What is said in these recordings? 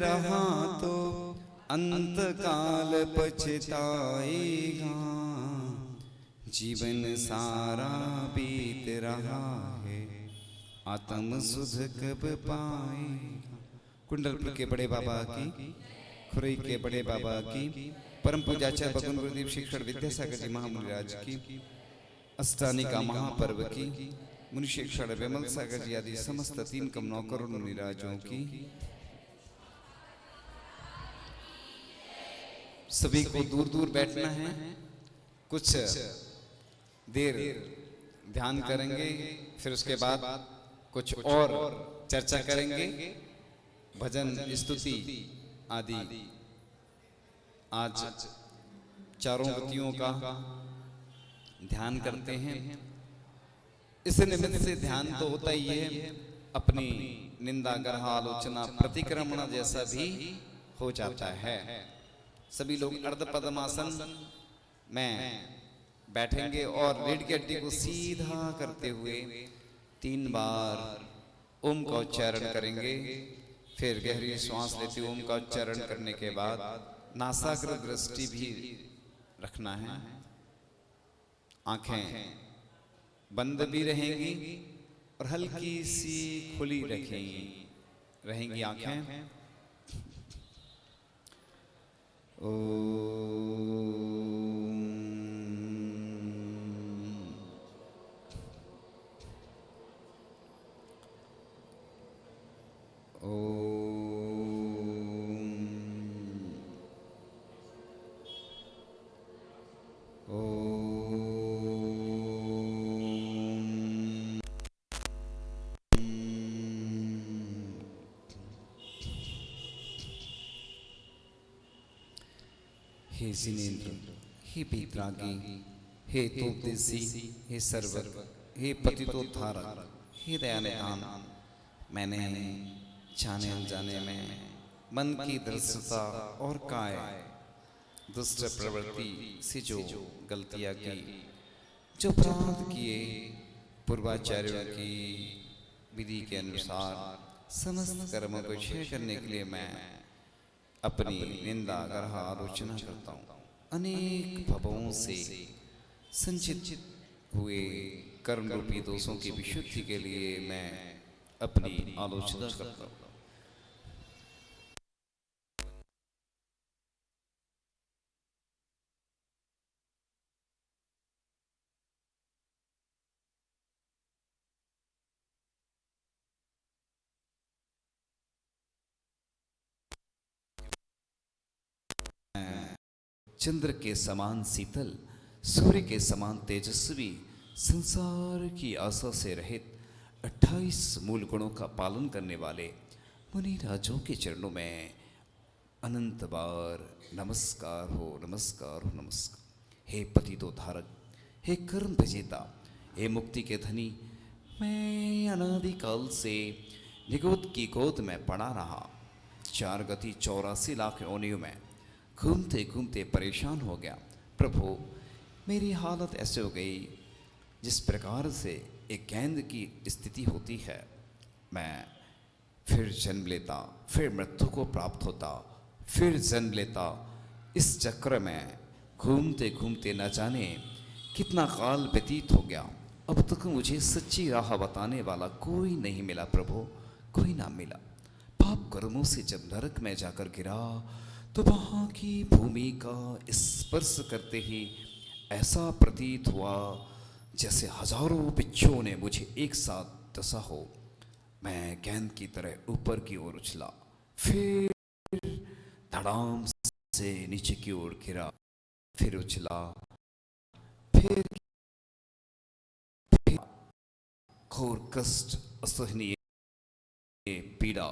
रहा तो अंत काल पछताएगा। जीवन सारा बीत रहा है, आत्म सुध कब पाएगा। कुंडलपुर के बड़े बाबा की, खुरई के बड़े बाबा की, परम पूज्याचार्य भगवान गुरुदेव शिक्षण विद्यासागर जी महामुनिराज की, अष्टानी का महापर्व की, मुनि शिक्षण विमल सागर जी आदि समस्त 3 कमनों करोड़ मुनिराजों की, सभी को दूर दूर बैठना है। कुछ देर ध्यान करेंगे, फिर उसके बाद कुछ और चर्चा करेंगे, भजन स्तुति आदि। आज चारों गतियों का ध्यान करते हैं। इस निमित्त से ध्यान तो होता ही है, अपनी निंदा ग्रह आलोचना प्रतिक्रमण जैसा भी हो जाता है। सभी लोग अर्ध पद्मासन में बैठेंगे और रीढ़ की हड्डी को सीधा करते हुए 3 बार ओम का उच्चारण करेंगे। फिर गहरी श्वास लेते ओम का उच्चारण करने के बाद नासाग्र दृष्टि भी रखना है। आंखें बंद भी रहेंगी और हल्की सी खुली रहेंगी आंखें। हे जिनेन्द्र, हे बेतरागी, हे तोपदेशी, हे सर्वर, हे पतितोद्धारक, हे दयानिधान, मैंने जाने अनजाने में मन की दृष्टता और काय दुष्ट प्रवृत्ति से जो गलतियां की, जो अपराध किए, पूर्वाचार्यों की विधि के अनुसार समस्त कर्मों को क्षय करने के लिए मैं अपनी निंदा ग्रह आलोचना करता हूँ। अनेक भवों से संचित हुए कर्म रूपी दोषों की विशुद्धि के लिए मैं अपनी आलोचना करता हूँ। चंद्र के समान शीतल, सूर्य के समान तेजस्वी, संसार की आशा से रहित 28 मूल गुणों का पालन करने वाले मुनि राजों के चरणों में अनंत बार नमस्कार हो, नमस्कार हो, नमस्कार। हे पतितोद्धारक, हे कर्म विजेता, हे मुक्ति के धनी, मैं अनादिकाल से निगोद की गोद में पड़ा रहा। 4 गति 84 लाख योनियों में घूमते घूमते परेशान हो गया। प्रभु, मेरी हालत ऐसे हो गई जिस प्रकार से एक गेंद की स्थिति होती है। मैं फिर जन्म लेता, फिर मृत्यु को प्राप्त होता, फिर जन्म लेता। इस चक्र में घूमते घूमते न जाने कितना काल व्यतीत हो गया। अब तक मुझे सच्ची राह बताने वाला कोई नहीं मिला प्रभु, कोई ना मिला। पाप कर्मों से जब नरक में जाकर गिरा तो वहाँ की भूमि का स्पर्श करते ही ऐसा प्रतीत हुआ जैसे हजारों बिच्छुओं ने मुझे एक साथ दसा हो। मैं गेंद की तरह ऊपर की ओर उछला, फिर धड़ाम से नीचे की ओर गिरा, फिर उछला, फिर घोर कष्ट, असहनीय पीड़ा।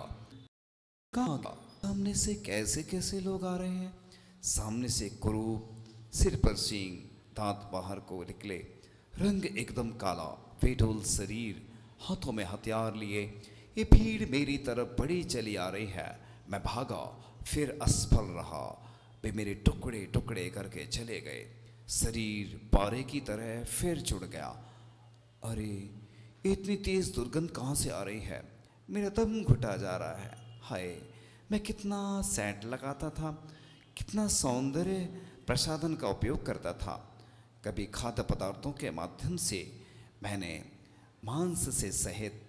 कहाँ गया? सामने से कैसे कैसे लोग आ रहे हैं। सामने से कुरूप, सिर पर सींग, दांत बाहर को निकले, रंग एकदम काला, बेडोल शरीर, हाथों में हथियार लिए ये भीड़ मेरी तरफ बड़ी चली आ रही है। मैं भागा, फिर असफल रहा। वे मेरे टुकड़े टुकड़े करके चले गए। शरीर पारे की तरह फिर जुड़ गया। अरे, इतनी तेज दुर्गंध कहाँ से आ रही है? मेरा दम घुटा जा रहा है। हाय, मैं कितना सेंट लगाता था, कितना सौंदर्य प्रसाधन का उपयोग करता था। कभी खाद्य पदार्थों के माध्यम से मैंने मांस से सहित,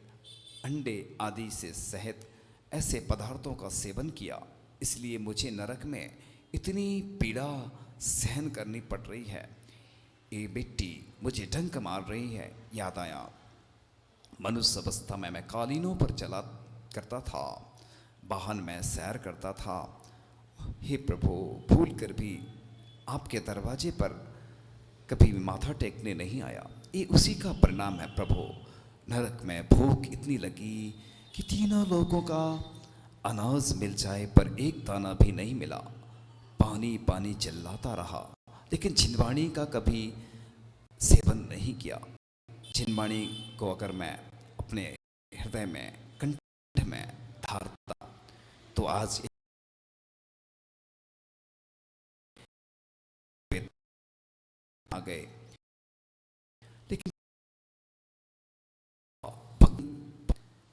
अंडे आदि से सहित ऐसे पदार्थों का सेवन किया, इसलिए मुझे नरक में इतनी पीड़ा सहन करनी पड़ रही है। ये मिट्टी मुझे डंक मार रही है। याद आया, मनुष्य अवस्था में मैं कालीनों पर चला करता था, वाहन में सैर करता था। हे प्रभु, भूल कर भी आपके दरवाजे पर कभी भी माथा टेकने नहीं आया। ये उसी का परिणाम है प्रभु। नरक में भूख इतनी लगी कि तीनों लोगों का अनाज मिल जाए पर एक दाना भी नहीं मिला। पानी पानी चिल्लाता रहा, लेकिन झिनवाणी का कभी सेवन नहीं किया। झिनवाणी को अगर मैं अपने हृदय में, कंठ में धारता तो आज आ गए। लेकिन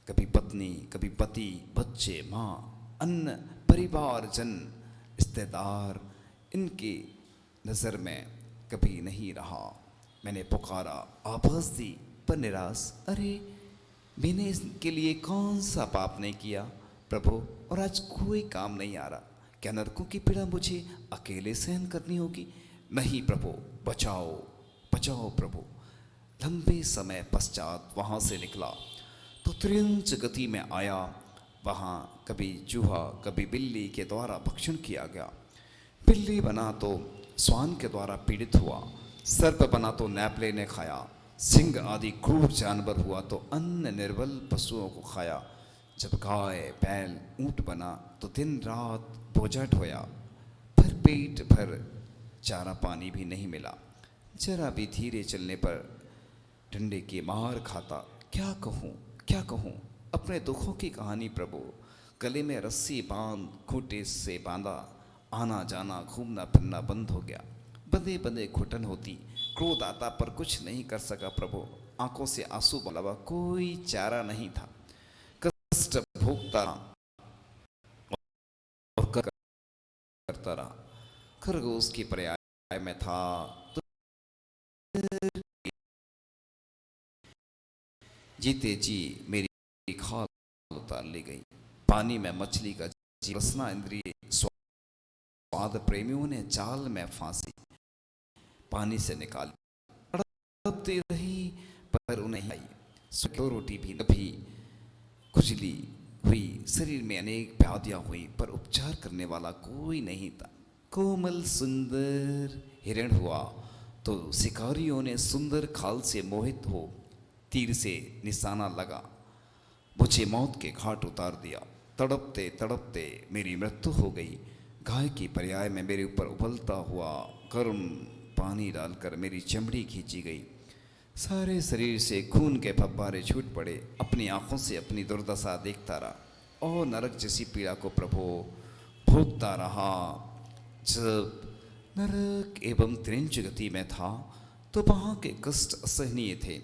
कभी पत्नी, कभी पति, बच्चे, माँ, अन्य परिवार जन, रिश्तेदार, इनकी नज़र में कभी नहीं रहा। मैंने पुकारा, आवाज़ दी, पर निराश। अरे, मैंने इसके लिए कौन सा पाप नहीं किया प्रभु, और आज कोई काम नहीं आ रहा। क्या नरकों की पीड़ा मुझे अकेले सहन करनी होगी? नहीं प्रभु, बचाओ बचाओ प्रभु। लंबे समय पश्चात वहाँ से निकला तो तुरंत गति में आया। वहाँ कभी चूहा, कभी बिल्ली के द्वारा भक्षण किया गया। बिल्ली बना तो स्वान के द्वारा पीड़ित हुआ, सर्प बना तो नैपले ने खाया, सिंह आदि क्रूर जानवर हुआ तो अन्य निर्बल पशुओं को खाया। जब गाय, बैल, ऊंट बना तो दिन रात बोझा ढोया, पर पेट भर चारा पानी भी नहीं मिला। जरा भी धीरे चलने पर डंडे की मार खाता। क्या कहूँ क्या कहूँ अपने दुखों की कहानी प्रभु। गले में रस्सी बांध खूंटे से बांधा, आना जाना घूमना फिरना बंद हो गया। बंदे बंदे घुटन होती, क्रोध आता पर कुछ नहीं कर सका प्रभु। आंखों से आंसू अलावा कोई चारा नहीं था। कष्ट भोगता और करता रहा। खरगोश की पर्याय में था तो जीते जी मेरी खाल उतार ली गई। पानी में मछली का जी रसना इंद्रिय स्वाद प्रेमियों ने जाल में फांसी पानी से निकाली। तड़पती रही पर उन्हें आई। सिक्योरिटी भी कभी खुजली हुई, शरीर में अनेक व्याधियां हुई, पर उपचार करने वाला कोई नहीं था। कोमल सुंदर हिरण हुआ तो शिकारियों ने सुंदर खाल से मोहित हो तीर से निशाना लगा, मुझे मौत के घाट उतार दिया। तड़पते तड़पते मेरी मृत्यु हो गई। गाय की पर्याय में मेरे ऊपर उबलता हुआ गर्म पानी डालकर मेरी चमड़ी खींची गई। सारे शरीर से खून के फव्वारे छूट पड़े। अपनी आंखों से अपनी दुर्दशा देखता रहा और नरक जैसी पीड़ा को प्रभु भोगता रहा। जब नरक एवं त्रिंच गति में था तो वहाँ के कष्ट असहनीय थे।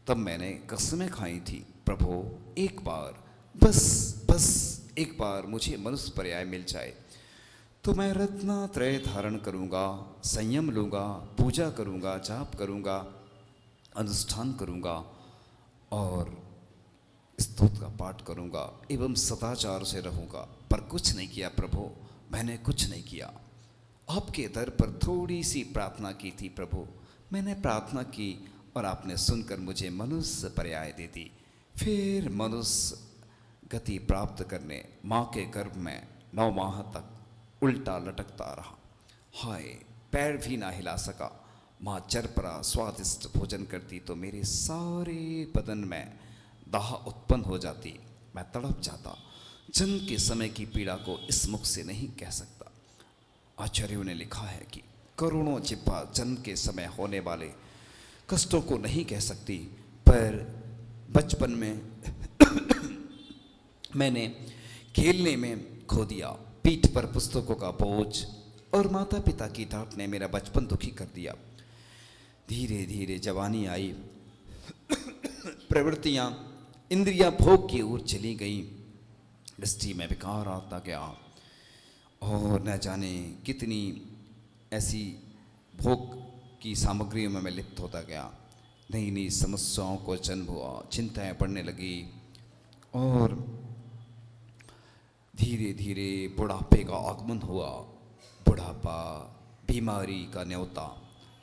तब मैंने कसमें खाई थी, प्रभु एक बार, बस बस एक बार मुझे मनुष्य पर्याय मिल जाए तो मैं रत्नात्रय धारण करूँगा, संयम लूँगा, पूजा करूँगा, जाप करूँगा, अनुष्ठान करूँगा और स्तोत्र का पाठ करूँगा एवं सदाचार से रहूँगा। पर कुछ नहीं किया प्रभु, मैंने कुछ नहीं किया। आपके दर पर थोड़ी सी प्रार्थना की थी प्रभु, मैंने प्रार्थना की और आपने सुनकर मुझे मनुष्य पर्याय दे दी। फिर मनुष्य गति प्राप्त करने माँ के गर्भ में 9 माह तक उल्टा लटकता रहा। हाय, पैर भी ना हिला सका। माँ चरपरा स्वादिष्ट भोजन करती तो मेरे सारे बदन में दाह उत्पन्न हो जाती, मैं तड़प जाता। जन्म के समय की पीड़ा को इस मुख से नहीं कह सकता। आचार्यों ने लिखा है कि करोड़ों जिह्वा जन्म के समय होने वाले कष्टों को नहीं कह सकती, पर बचपन में मैंने खेलने में खो दिया। पीठ पर पुस्तकों का बोझ और माता पिता की डांट ने मेरा बचपन दुखी कर दिया। धीरे धीरे जवानी आई, प्रवृत्तियां, इंद्रियां भोग की ओर चली गई। दृष्टि में विकार आता गया और न जाने कितनी ऐसी भोग की सामग्रियों में मैं लिप्त होता गया। नई नई समस्याओं को जन्म हुआ, चिंताएं बढ़ने लगी और धीरे धीरे बुढ़ापे का आगमन हुआ। बुढ़ापा, बीमारी का न्योता,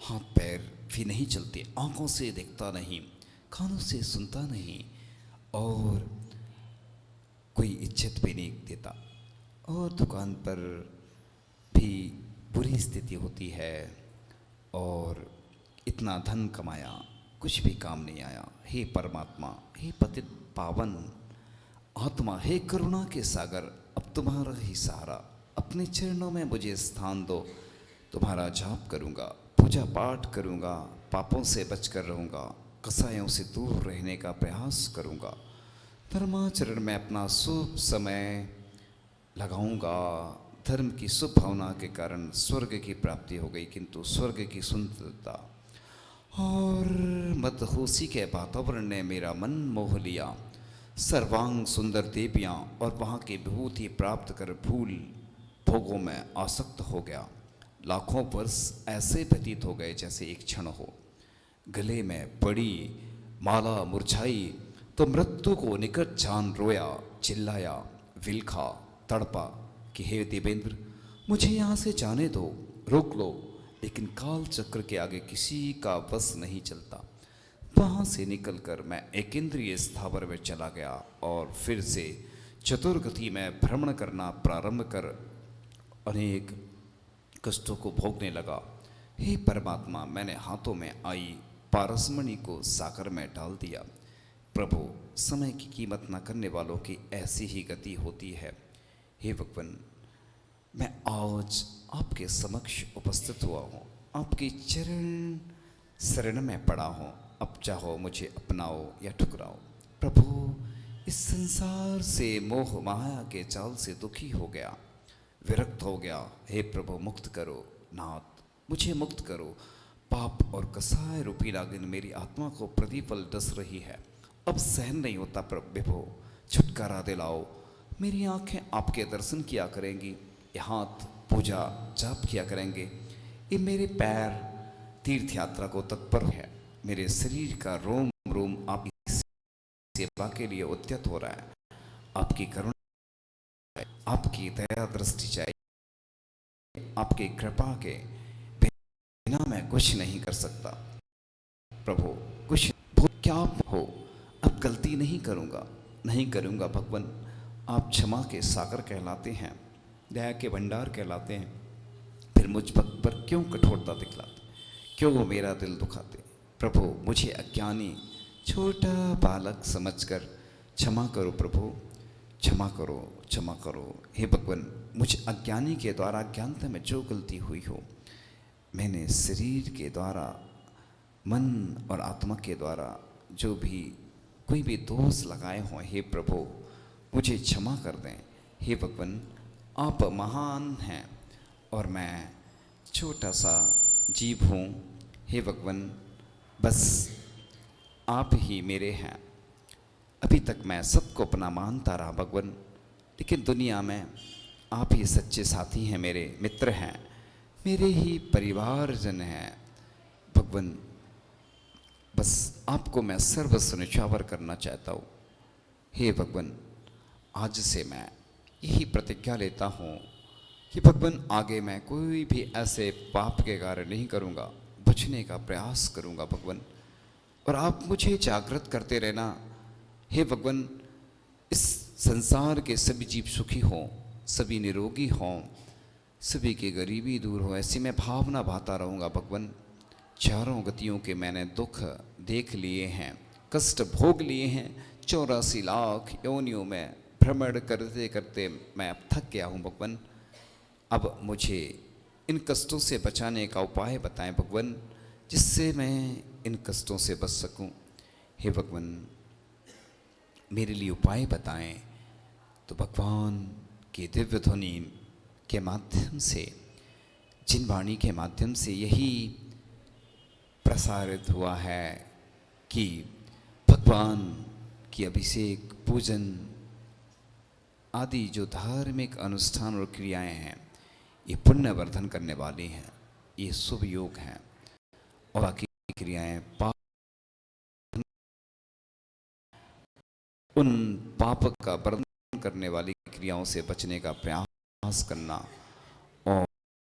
हाथ पैर भी नहीं चलते, आंखों से देखता नहीं, कानों से सुनता नहीं और कोई इज्जत भी नहीं देता और दुकान पर भी बुरी स्थिति होती है और इतना धन कमाया कुछ भी काम नहीं आया। हे परमात्मा, हे पतित पावन आत्मा, हे करुणा के सागर, अब तुम्हारा ही सहारा, अपने चरणों में मुझे स्थान दो। तुम्हारा जाप करूँगा, पूजा पाठ करूँगा, पापों से बचकर रहूँगा, कसायों से दूर रहने का प्रयास करूँगा, धर्माचरण में अपना शुभ समय लगाऊंगा। धर्म की शुभ भावना के कारण स्वर्ग की प्राप्ति हो गई, किंतु स्वर्ग की सुंदरता और मदहोशी के वातावरण ने मेरा मन मोह लिया। सर्वांग सुंदर देवियाँ और वहाँ की विभूति प्राप्त कर भूल भोगों में आसक्त हो गया। लाखों वर्ष ऐसे व्यतीत हो गए जैसे एक क्षण हो। गले में पड़ी माला मुरझाई तो मृत्यु को निकट जान रोया, चिल्लाया, विलखा, तड़पा कि हे देवेंद्र, मुझे यहाँ से जाने दो, रोक लो। लेकिन काल चक्र के आगे किसी का बस नहीं चलता। वहाँ से निकलकर मैं एकेंद्रीय स्थावर में चला गया और फिर से चतुर्गति में भ्रमण करना प्रारंभ कर अनेक कष्टों को भोगने लगा। हे परमात्मा, मैंने हाथों में आई पारसमणि को सागर में डाल दिया। प्रभु, समय की कीमत न करने वालों की ऐसी ही गति होती है। हे भगवान, मैं आज आपके समक्ष उपस्थित हुआ हूँ, आपके चरण शरण में पड़ा हूँ। अब चाहो मुझे अपनाओ या ठुकराओ। प्रभु, इस संसार से मोह माया के जाल से दुखी हो गया, विरक्त हो गया। हे प्रभु, मुक्त करो। नाथ, मुझे मुक्त करो। पाप और कसाय रूपी नागिन मेरी आत्मा को प्रतिपल डस रही है। अब सहन नहीं होता प्रभु, छुटकारा दिलाओ। मेरी आंखें आपके दर्शन किया करेंगी, ये हाथ पूजा जाप किया करेंगे, ये मेरे पैर तीर्थ यात्रा को तत्पर है। मेरे शरीर का रोम रोम आपकी सेवा के लिए उद्यत हो रहा है। आपकी करुणा, आपकी दया दृष्टि चाहिए। आपकी कृपा के बिना मैं कुछ नहीं कर सकता। प्रभु, कुछ क्या हो, अब गलती नहीं करूँगा, नहीं करूँगा। भगवान, आप क्षमा के सागर कहलाते हैं, दया के भंडार कहलाते हैं, फिर मुझ भक्त पर क्यों कठोरता दिखलाते, क्यों मेरा दिल दुखाते। प्रभु, मुझे अज्ञानी छोटा बालक समझकर क्षमा करो। प्रभु, क्षमा करो, क्षमा करो। हे भगवान, मुझ अज्ञानी के द्वारा अज्ञानता में जो गलती हुई हो, मैंने शरीर के द्वारा, मन और आत्मा के द्वारा जो भी कोई भी दोष लगाए हों, हे प्रभु मुझे क्षमा कर दें। हे भगवान, आप महान हैं और मैं छोटा सा जीव हूँ। हे भगवान, बस आप ही मेरे हैं। अभी तक मैं सबको अपना मानता रहा भगवान, लेकिन दुनिया में आप ही सच्चे साथी हैं, मेरे मित्र हैं, मेरे ही परिवारजन हैं। भगवान, बस आपको मैं सर्वस्व न्यौछावर करना चाहता हूँ। हे भगवान, आज से मैं यही प्रतिज्ञा लेता हूँ कि भगवान, आगे मैं कोई भी ऐसे पाप के कार्य नहीं करूँगा, बचने का प्रयास करूँगा भगवान, और आप मुझे जागृत करते रहना। हे भगवान, इस संसार के सभी जीव सुखी हों, सभी निरोगी हों, सभी की गरीबी दूर हो, ऐसी मैं भावना भाता रहूँगा भगवान। चारों गतियों के मैंने दुख देख लिए हैं, कष्ट भोग लिए हैं। 84 लाख योनियों में भ्रमण करते करते मैं अब थक गया हूँ भगवान। अब मुझे इन कष्टों से बचाने का उपाय बताएं भगवान, जिससे मैं इन कष्टों से बच सकूं। हे भगवान, मेरे लिए उपाय बताएं। तो भगवान की दिव्य ध्वनि के माध्यम से, जिन वाणी के माध्यम से यही प्रसारित हुआ है कि भगवान की अभिषेक पूजन आदि जो धार्मिक अनुष्ठान और क्रियाएं हैं, ये पुण्यवर्धन करने वाली हैं, ये शुभ योग हैं। और बाकी क्रियाएं पाप, उन पाप का वर्धन करने वाली क्रियाओं से बचने का प्रयास करना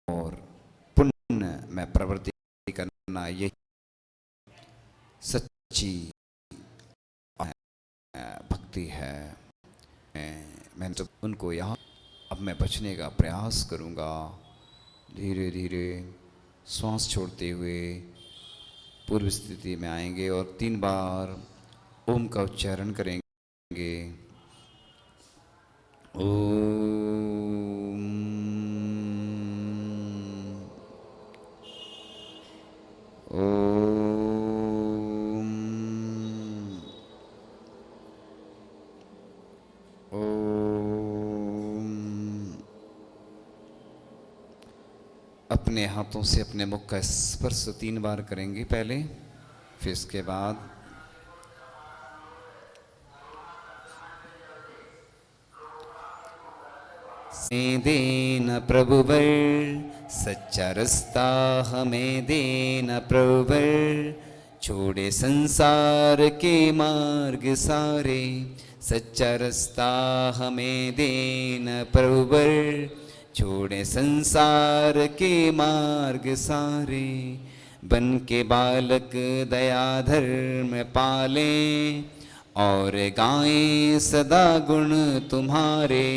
और पुण्य में प्रवृत्ति करना, ये सच्ची भक्ति है। मैं जब उनको यहाँ अब मैं बचने का प्रयास करूँगा। धीरे धीरे श्वास छोड़ते हुए पूर्व स्थिति में आएंगे और 3 बार ओम का उच्चारण करेंगे। ओम ओम ओम। अपने हाथों से अपने मुख का स्पर्श 3 बार करेंगे पहले, फिर इसके बाद देना प्रभुवर, सच्चा रास्ता हमें देना प्रभुवर, छोड़े संसार के मार्ग सारे, सच्चा रास्ता हमें देना प्रभुवर, छोड़े संसार के मार्ग सारे। बन के बालक दया धर्म पालें और गाएं सदा गुण तुम्हारे,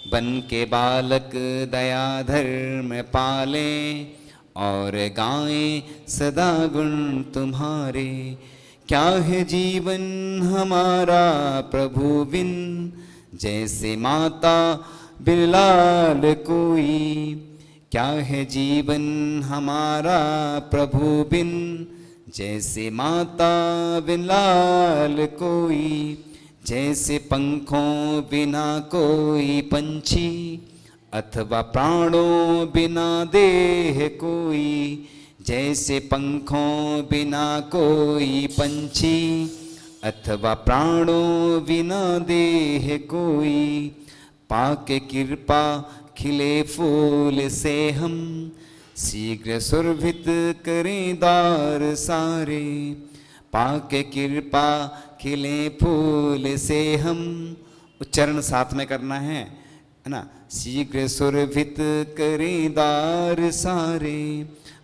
बन के बालक दया धर्म पालें और गाएं सदा गुण तुम्हारे। क्या है जीवन हमारा प्रभु बिन, जैसे माता बिन लाल कोई, क्या है जीवन हमारा प्रभु बिन, जैसे माता बिन लाल कोई, जैसे पंखों बिना कोई पंछी, अथवा प्राणों बिना देह कोई, जैसे पंखों बिना कोई पंछी, अथवा प्राणों बिना देह कोई। पाके कृपा खिले फूल से हम, शीघ्र सुरभित करें द्वार सारे, पाके कृपा खिले फूल से हम। उच्चारण साथ में करना है ना। शीघ्र सुरभित करें द्वार सारे,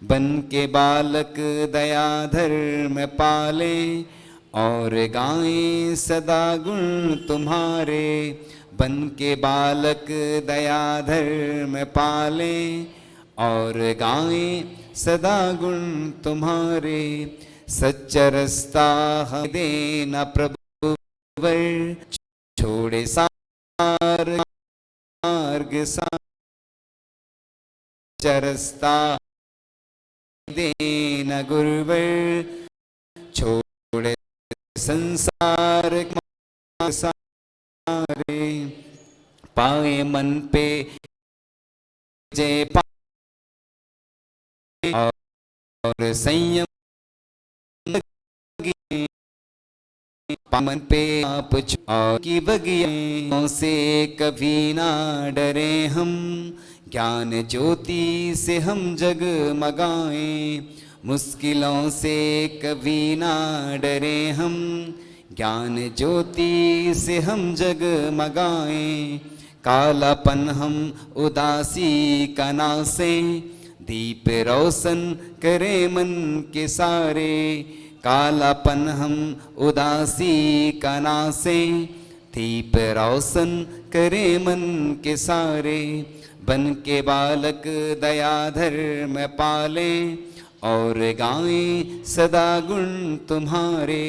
बन के बालक दया धर्म पाले और गाएं सदा गुण तुम्हारे, बन के बालक दया धर्म पाले और गाएं सदा गुण तुम्हारे। सच्चा रास्ता हमें देना प्रभुवर, छोड़े सार मार्ग सार, सच्चा रास्ता देना गुरुवर, छोड़े संसार सारे। पाए मन पे जय पाए और संयम मन पे आप की बगियों से कभी ना डरे हम, ज्ञान ज्योति से हम जगमगाएं, मुश्किलों से कभी ना डरे हम, ज्ञान ज्योति से हम जगमगाएं। कालापन हम उदासी का नासे, दीप रोशन करे मन के सारे। कालापन हम उदासी का नासे, दीप रोशन करे मन के सारे। बन के बालक दया धर्म पाले और गाएं सदा गुण तुम्हारे,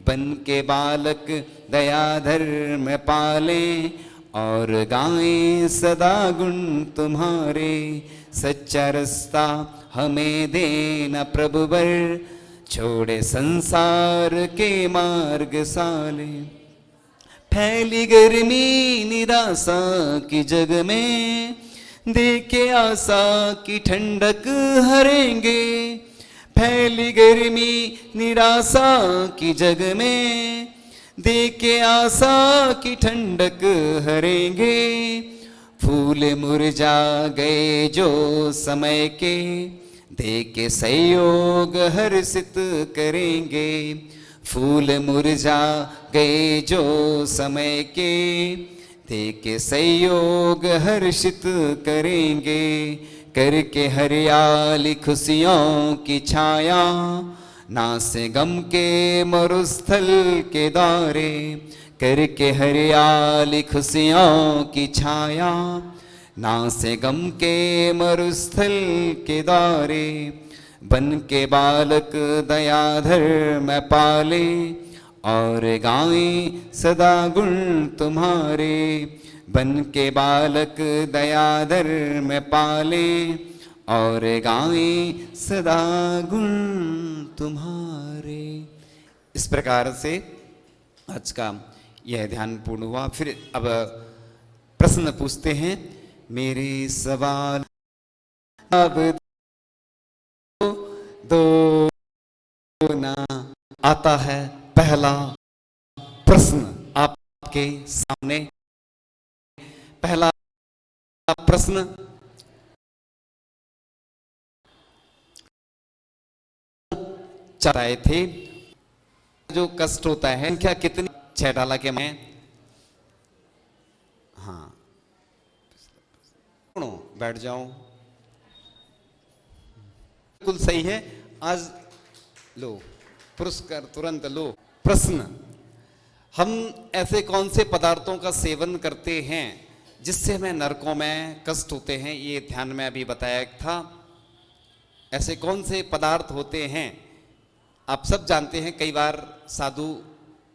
बन के बालक दया धर्म पाले और गाएं सदा गुण तुम्हारे। सच्चा रास्ता हमें देना प्रभुवर, छोड़े संसार के मार्ग साले। फैली गर्मी निराशा की जग में, देखे आशा की ठंडक हरेंगे। फैली गर्मी निराशा की जग में, दे के आशा की ठंडक हरेंगे। फूल मुरझा गए जो समय के, दे के सहयोग हर्षित करेंगे। फूल मुरझा गए जो समय के, दे के सहयोग हर्षित करेंगे। करके हरियाली खुशियों की छाया, नासे गम के मरुस्थल के दौरे। करके हरियाली खुशियों की छाया, नासे गम के मरुस्थल के दौरे। बन के बालक दयाधर मैं पाले, और गाएं सदा गुण तुम्हारे। बन के बालक दयाधर मैं पाले, और गाएं सदा गुण तुम्हारे। इस प्रकार से आज का यह ध्यान पूर्ण हुआ। फिर अब प्रश्न पूछते हैं। मेरे सवाल अब दो ना आता है। पहला प्रश्न आपके सामने। पहला प्रश्न, चाह रहे थे जो कष्ट होता है, संख्या कितनी? 6 डाला के मैं। हाँ, बैठ जाओ, बिल्कुल सही है। आज लो पुरस्कार, तुरंत लो। प्रश्न, हम ऐसे कौन से पदार्थों का सेवन करते हैं जिससे हमें नरकों में कष्ट होते हैं? ये ध्यान में अभी बताया था। ऐसे कौन से पदार्थ होते हैं? आप सब जानते हैं, कई बार साधु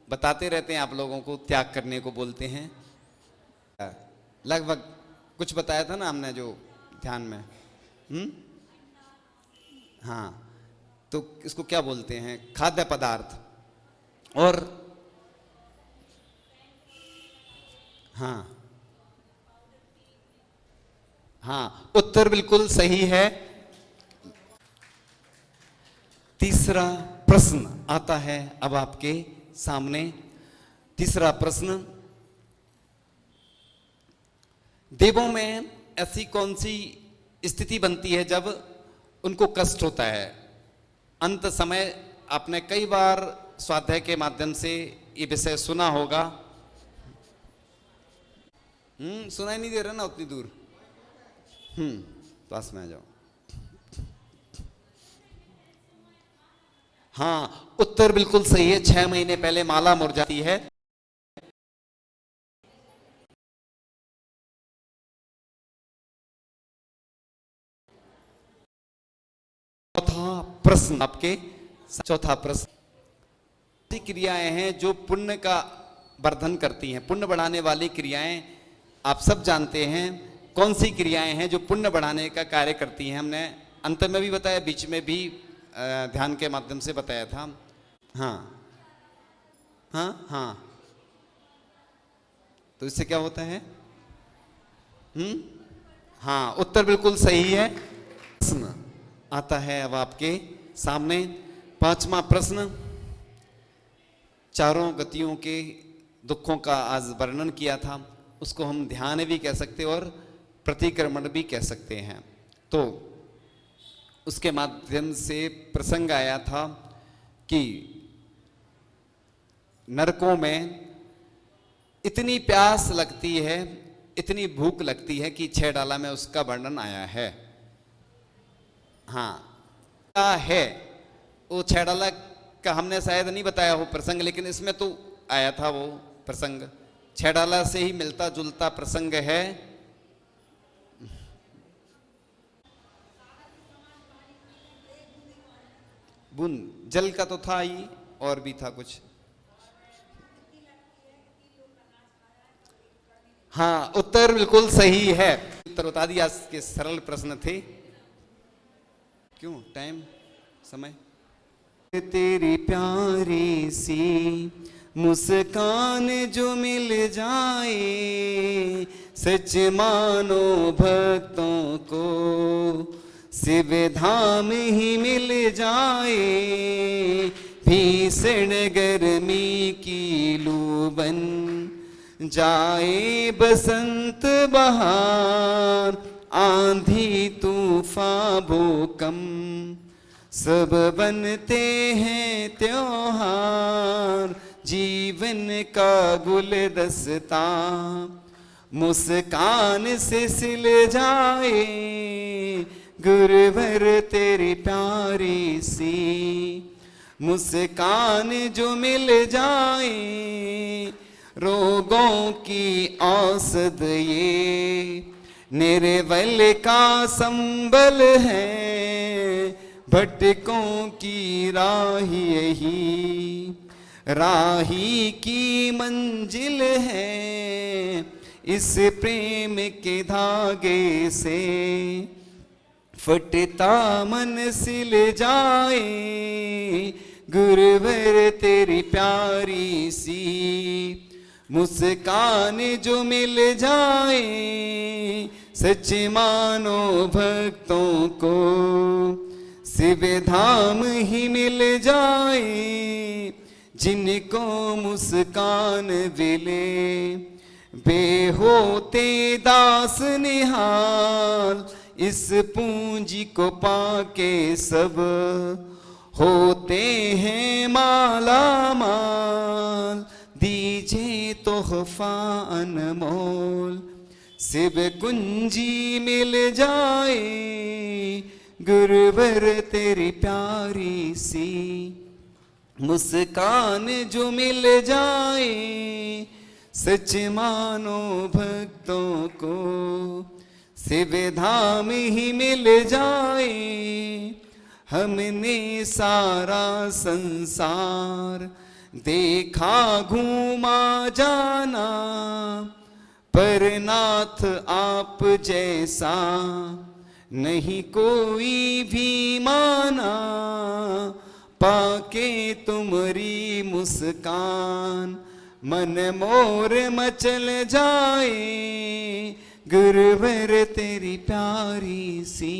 बताते रहते हैं आप लोगों को, त्याग करने को बोलते हैं। लगभग कुछ बताया था ना हमने जो ध्यान में। हाँ, तो इसको क्या बोलते हैं? खाद्य पदार्थ। और हाँ हाँ, उत्तर बिल्कुल सही है। तीसरा प्रश्न आता है अब आपके सामने। तीसरा प्रश्न, देवों में ऐसी कौन सी स्थिति बनती है जब उनको कष्ट होता है? अंत समय आपने कई बार स्वाध्याय के माध्यम से ये विषय सुना होगा। सुनाई नहीं दे रहा ना उतनी दूर? पास में आ जाओ। हाँ, उत्तर बिल्कुल सही है। 6 महीने पहले माला मुरझाती है। चौथा प्रश्न आपके, चौथा प्रश्न, क्रियाएं हैं जो पुण्य का वर्धन करती हैं, पुण्य बढ़ाने वाली क्रियाएं आप सब जानते हैं। कौन सी क्रियाएं हैं जो पुण्य बढ़ाने का कार्य करती हैं? हमने अंत में भी बताया, बीच में भी ध्यान के माध्यम से बताया था। हाँ हाँ हाँ, तो इससे क्या होता है? हाँ, उत्तर बिल्कुल सही है। प्रश्न आता है अब आपके सामने। 5वां प्रश्न, चारों गतियों के दुखों का आज वर्णन किया था, उसको हम ध्यान भी कह सकते हैं और प्रतिक्रमण भी कह सकते हैं। तो उसके माध्यम से प्रसंग आया था कि नरकों में इतनी प्यास लगती है, इतनी भूख लगती है कि 6 डाला में उसका वर्णन आया है। हाँ, क्या है वो 6 डाला का? हमने शायद नहीं बताया वो प्रसंग, लेकिन इसमें तो आया था वो प्रसंग। 6 डाला से ही मिलता जुलता प्रसंग है। बूंद जल का तो था ही, और भी था कुछ। हाँ, उत्तर बिल्कुल सही है। उत्तर बता दिया, के सरल प्रश्न थे। क्यों टाइम समय? तेरी प्यारी सी मुस्कान जो मिल जाए, सच मानो भक्तों को शिव धाम ही मिल जाए। भीषण गर्मी की लू बन जाए बसंत बहार, आंधी तूफान भूकंप सब बनते हैं त्योहार। जीवन का गुलदस्ता मुस्कान से सिल जाए, गुरुवर तेरी प्यारी सी मुस्कान जो मिल जाए। रोगों की औषध ये निर्बल का संबल है, भटकों की राह यही राही की मंजिल है। इस प्रेम के धागे से फटता मन सिल जाए, गुरुवर तेरी प्यारी सी मुस्कान जो मिल जाए। सच मानो भक्तों को शिव धाम ही मिल जाए, जिनको मुस्कान मिले बेहोते दास निहाल। इस पूंजी को पाके सब होते हैं माला माल। दीजिए तोहफा अनमोल शिव कुंजी मिल जाए, गुरुवर तेरी प्यारी सी मुस्कान जो मिल जाए। सच मानो भक्तों को शिव धाम ही मिल जाए। हमने सारा संसार देखा घूमा जाना, पर नाथ आप जैसा नहीं कोई भी माना। पाके तुम्हारी मुस्कान मन मोर मचल जाए, गुरुवर तेरी प्यारी सी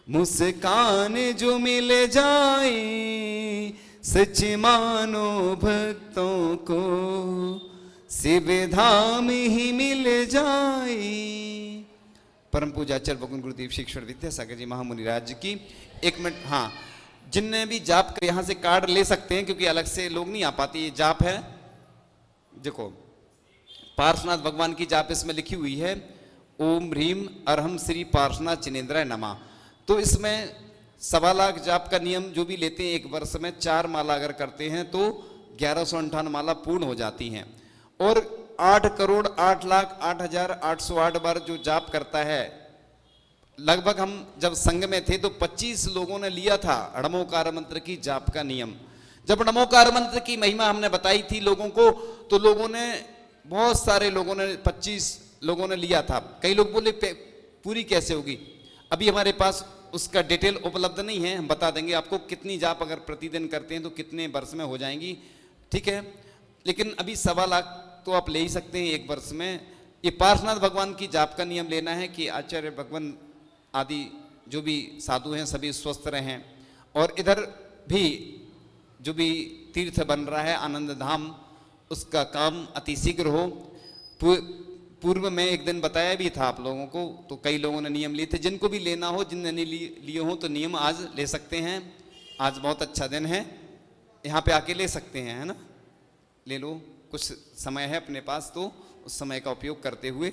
मुस्कान जो मिल जाए। सच मानो भक्तों को शिव धाम ही मिल जाए। परम पूज्याचार्य भगवान गुरुदेव शिक्षण विद्यासागर जी महामुनि राज की। 1 मिनट, हाँ, जिनने भी जाप का यहाँ से कार्ड ले सकते हैं, क्योंकि अलग से लोग नहीं आ पाते। ये जाप है, देखो पार्श्वनाथ भगवान की जाप इसमें लिखी हुई है, ओम ह्रीम अरहम श्री पार्श्वनाथ चिनेन्द्राय नमः। तो इसमें 1.25 लाख जाप का नियम जो भी लेते हैं, 1 वर्ष में 4 माला अगर करते हैं तो 1158 माला पूर्ण हो जाती हैं। और 8,08,08,808 बार जो जाप करता है, लगभग हम जब संघ में थे तो 25 लोगों ने लिया था णमोकार मंत्र की जाप का नियम। जब णमोकार मंत्र की महिमा हमने बताई थी लोगों को, तो लोगों ने, बहुत सारे लोगों ने, 25 लोगों ने लिया था। कई लोग बोले पूरी कैसे होगी। अभी हमारे पास उसका डिटेल उपलब्ध नहीं है, हम बता देंगे आपको कितनी जाप अगर प्रतिदिन करते हैं तो कितने वर्ष में हो जाएंगी, ठीक है। लेकिन अभी 1.25 लाख तो आप ले ही सकते हैं 1 वर्ष में। ये पार्श्वनाथ भगवान की जाप का नियम लेना है कि आचार्य भगवान आदि जो भी साधु हैं सभी स्वस्थ रहें। और इधर भी जो भी तीर्थ बन रहा है आनंद धाम, उसका काम अतिशीघ्र हो। पूर्व में एक दिन बताया भी था आप लोगों को, तो कई लोगों ने नियम लिए थे। जिनको भी लेना हो, जिनने नहीं लिए हो, तो नियम आज ले सकते हैं। आज बहुत अच्छा दिन है, यहाँ पे आके ले सकते हैं, है ना। ले लो, कुछ समय है अपने पास, तो उस समय का उपयोग करते हुए